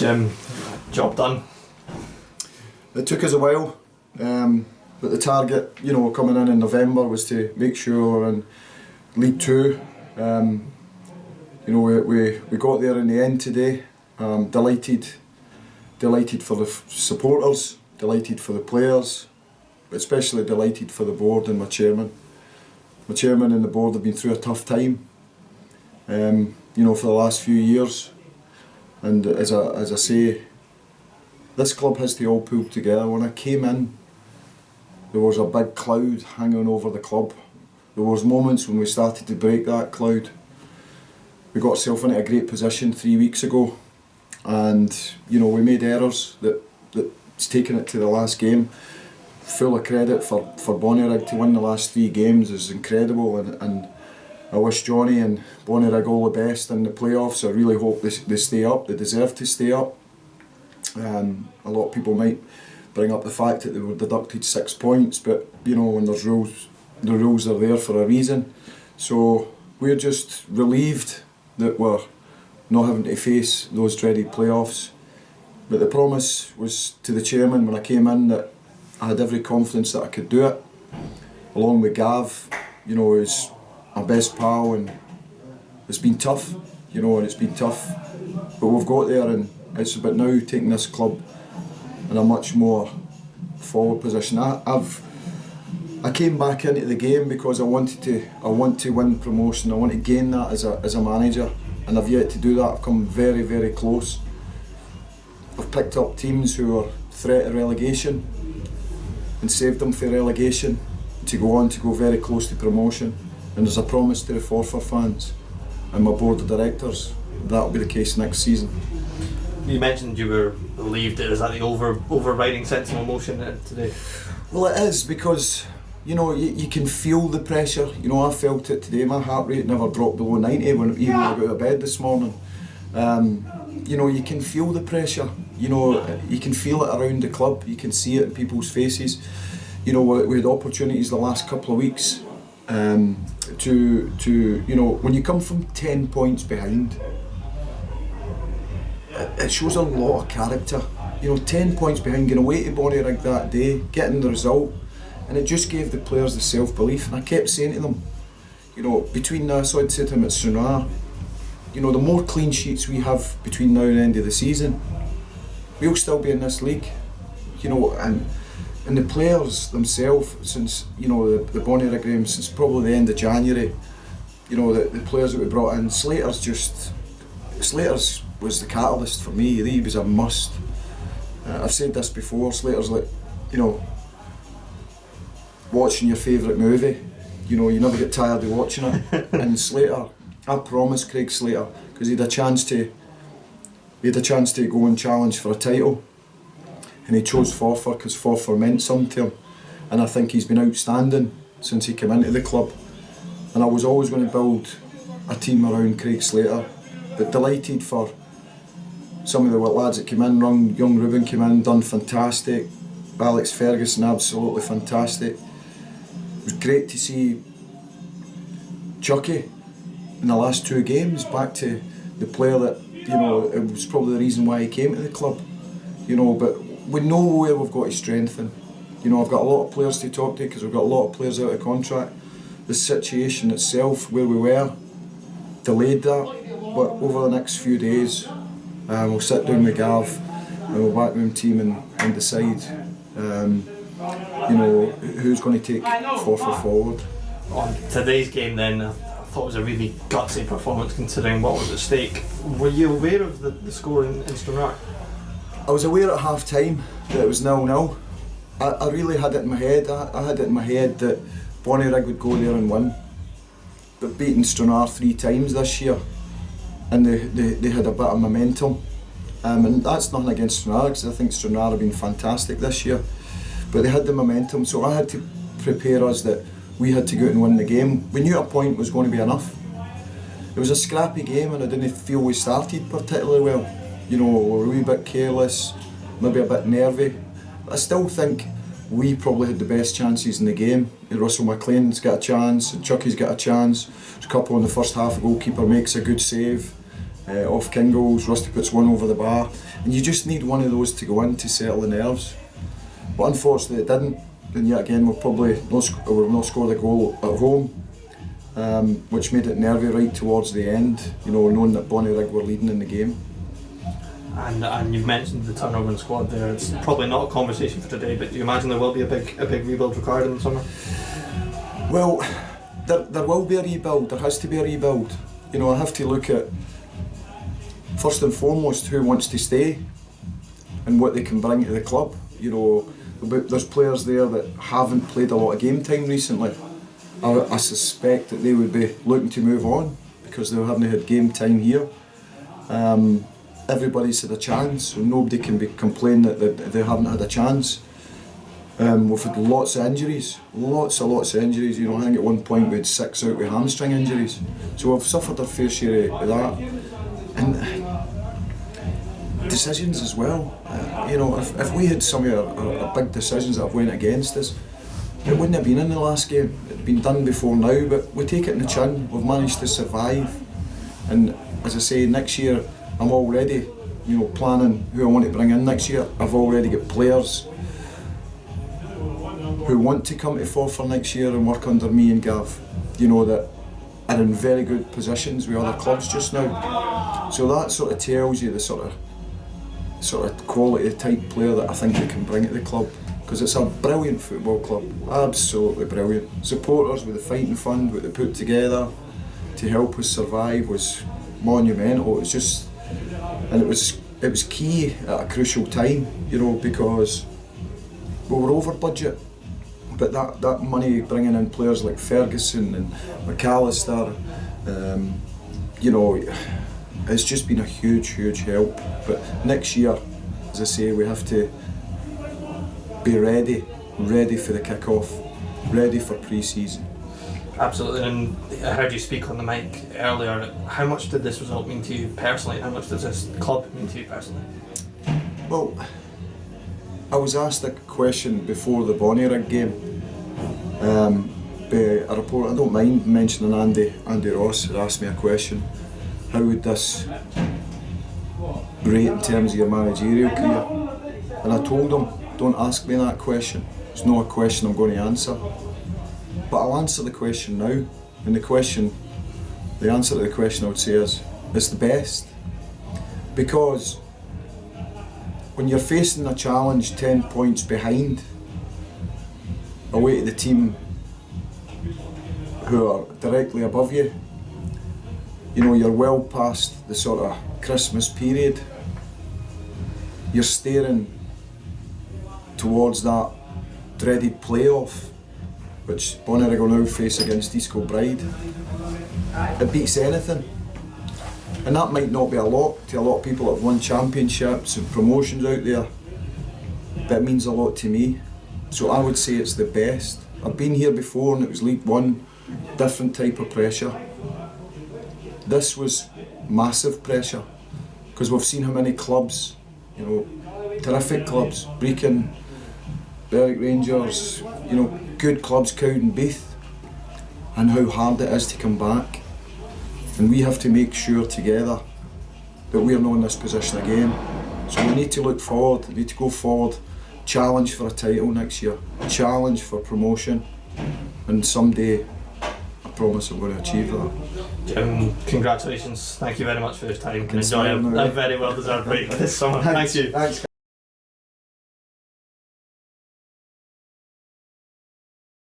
Jim, job done. It took us a while, but the target, coming in November was to make sure we're in League Two. We got there in the end today. Delighted for the supporters, delighted for the players, but especially delighted for the board and my chairman. My chairman and the board have been through a tough time, for the last few years. And as I say, this club has to all pull together. When I came in, there was a big cloud hanging over the club. There was moments when we started to break that cloud. We got ourselves into a great position 3 weeks ago, and we made errors that's taken it to the last game. Full of credit for Bonnyrigg to win the last 3 games is incredible, and I wish Johnny and Bonnyrigg all the best in the playoffs. I really hope they stay up. They deserve to stay up. A lot of people might bring up the fact that they were deducted 6 points, but when there's rules, the rules are there for a reason. So we're just relieved that we're not having to face those dreaded playoffs. But the promise was to the chairman when I came in that I had every confidence that I could do it, along with Gav, who's my best pal, and it's been tough, and it's been tough. But we've got there, and it's about now taking this club in a much more forward position. I came back into the game because I want to win promotion. I want to gain that as a manager, and I've yet to do that. I've come very, very close. I've picked up teams who are threat of relegation and saved them for relegation to go very close to promotion. And there's a promise to the Forfar fans and my board of directors that'll be the case next season. You mentioned you were relieved. Is that the overriding sense of emotion today? Well, it is, because you can feel the pressure. I felt it today. My heart rate never dropped below 90 even when I got out of bed this morning. You can feel the pressure. You can feel it around the club. You can see it in people's faces. We had opportunities the last couple of weeks when you come from 10 points behind, it shows a lot of character. 10 points behind, getting away to Bonnyrigg that day, getting the result, and it just gave the players the self-belief. And I kept saying to them, between now, so I'd say to them at Stranraer, the more clean sheets we have between now and the end of the season, we'll still be in this league. And the players themselves, since the Bonnyrigg game, since probably the end of January, the players that we brought in, Slater's was the catalyst for me. He was a must. I've said this before. Slater's like, watching your favourite movie. You never get tired of watching it. And Slater, I promised Craig Slater, because he had a chance to go and challenge for a title, and he chose Forfar because Forfar meant something to him, and I think he's been outstanding since he came into the club. And I was always going to build a team around Craig Slater, but delighted for some of the lads that came in. Young Ruben came in, done fantastic. Alex Ferguson, absolutely fantastic. It was great to see Chucky in the last 2 games back to the player that it was probably the reason why he came to the club. But we know where we've got to strengthen. I've got a lot of players to talk to because we've got a lot of players out of contract. The situation itself, where we were, delayed that. But over the next few days, we'll sit down with Gav and we'll backroom team and decide, who's going to take Forfar forward. On today's game, then, I thought it was a really gutsy performance considering what was at stake. Were you aware of the score in Stranraer? I was aware at half time that it was 0-0. I really had it in my head. I had it in my head that Bonnyrigg would go there and win. But beating Stranraer 3 times this year, and they had a bit of momentum. And that's nothing against Stranraer, because I think Stranraer have been fantastic this year. But they had the momentum, so I had to prepare us that we had to go out and win the game. We knew a point was going to be enough. It was a scrappy game, and I didn't feel we started particularly well. We were a wee bit careless, maybe a bit nervy. But I still think we probably had the best chances in the game. Russell McLean's got a chance, Chucky's got a chance. There's a couple in the first half, the goalkeeper makes a good save. off Kingles, Rusty puts one over the bar, and you just need one of those to go in to settle the nerves. But unfortunately it didn't, and yet again we've not scored a goal at home, which made it nervy right towards the end, you know, knowing that Bonnyrigg were leading in the game. And you've mentioned the turnover in the squad there. It's probably not a conversation for today, but do you imagine there will be a big rebuild required in the summer? Well, there will be a rebuild. There has to be a rebuild. You know, I have to look at, first and foremost, who wants to stay and what they can bring to the club. You know, there's players there that haven't played a lot of game time recently. I suspect that they would be looking to move on because they haven't had game time here. Everybody's had a chance, so nobody can be complaining that they haven't had a chance. We've had lots of injuries, lots of injuries. You know, I think at one point we had 6 out with hamstring injuries. So we've suffered our fair share of that. And decisions as well. You know, if we had some of our big decisions that have went against us, it wouldn't have been in the last game. It'd been done before now, but we take it in the chin. We've managed to survive. And as I say, next year, I'm already, you know, planning who I want to bring in next year. I've already got players who want to come to Forfar next year and work under me and Gav, you know, that are in very good positions with other clubs just now. So that sort of tells you the sort of quality type player that I think we can bring to the club, because it's a brilliant football club, absolutely brilliant. Supporters with the fighting fund, what they put together to help us survive was monumental. It was just, and it was key at a crucial time, you know, because we were over budget, but that money bringing in players like Ferguson and McAllister, you know, it's just been a huge help. But next year, as I say, we have to be ready for the kick-off, ready for pre-season. Absolutely, and I heard you speak on the mic earlier. How much did this result mean to you personally? How much does this club mean to you personally? Well, I was asked a question before the Bonnyrigg game. A reporter, I don't mind mentioning Andy Ross, had asked me a question. How would this rate in terms of your managerial career? And I told him, don't ask me that question. It's not a question I'm going to answer. But I'll answer the question now. And the answer to the question I would say is, it's the best. Because when you're facing a challenge 10 points behind, away to the team who are directly above you, you know, you're well past the sort of Christmas period. You're staring towards that dreaded playoff, which Bonnyrigg will now face against East Kilbride. It beats anything. And that might not be a lot to a lot of people that have won championships and promotions out there, but it means a lot to me. So I would say it's the best. I've been here before and it was League One, different type of pressure. This was massive pressure, because we've seen how many clubs, you know, terrific clubs, Brecon, Berwick Rangers, you know, good clubs, Cowdenbeath, and how hard it is to come back. And we have to make sure together that we're not in this position again. So we need to look forward, we need to go forward, challenge for a title next year, challenge for promotion, and someday I promise I'm going to achieve that. Jim, congratulations, thank you very much for your time, and enjoy a very well deserved break this summer. Thank you. Thanks.